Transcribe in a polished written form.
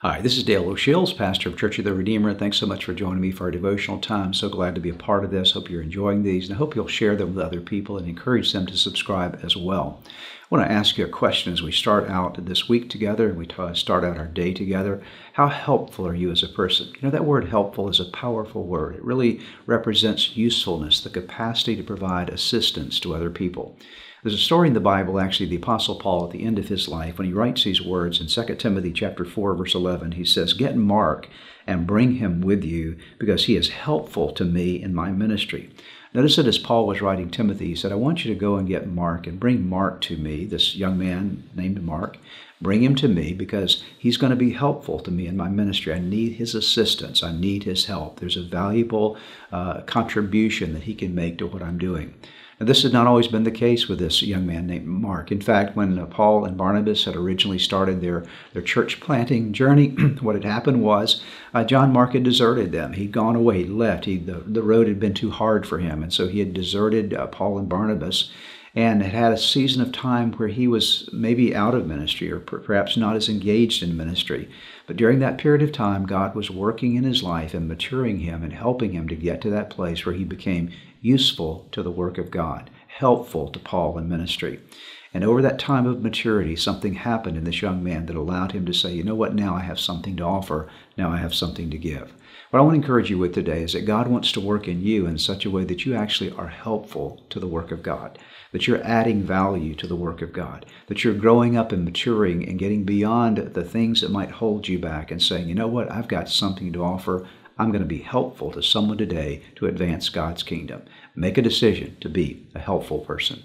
Hi, this is Dale O'Shills, pastor of Church of the Redeemer. Thanks so much for joining me for our devotional time. So glad to be a part of this. Hope you're enjoying these, and I hope you'll share them with other people and encourage them to subscribe as well. I want to ask you a question as we start out this week together and we start out our day together. How helpful are you as a person? You know, that word helpful is a powerful word. It really represents usefulness, the capacity to provide assistance to other people. There's a story in the Bible, actually, the Apostle Paul at the end of his life, when he writes these words in 2 Timothy chapter 4, verse 11, he says, "Get Mark and bring him with you, because he is helpful to me in my ministry." Notice that as Paul was writing Timothy, he said, "I want you to go and get Mark and bring Mark to me," this young man named Mark. "Bring him to me because he's going to be helpful to me in my ministry. I need his assistance. I need his help. There's a valuable contribution that he can make to what I'm doing." Now, this had not always been the case with this young man named Mark. In fact, when Paul and Barnabas had originally started their church planting journey, what had happened was John Mark had deserted them. He'd gone away, he'd left. The road had been too hard for him, and so he had deserted Paul and Barnabas and had had a season of time where he was maybe out of ministry or perhaps not as engaged in ministry. But during that period of time, God was working in his life and maturing him and helping him to get to that place where he became useful to the work of God, helpful to Paul in ministry. And over that time of maturity, something happened in this young man that allowed him to say, you know what, now I have something to offer, now I have something to give. What I want to encourage you with today is that God wants to work in you in such a way that you actually are helpful to the work of God, that you're adding value to the work of God, that you're growing up and maturing and getting beyond the things that might hold you back and saying, you know what, I've got something to offer. I'm going to be helpful to someone today to advance God's kingdom. Make a decision to be a helpful person.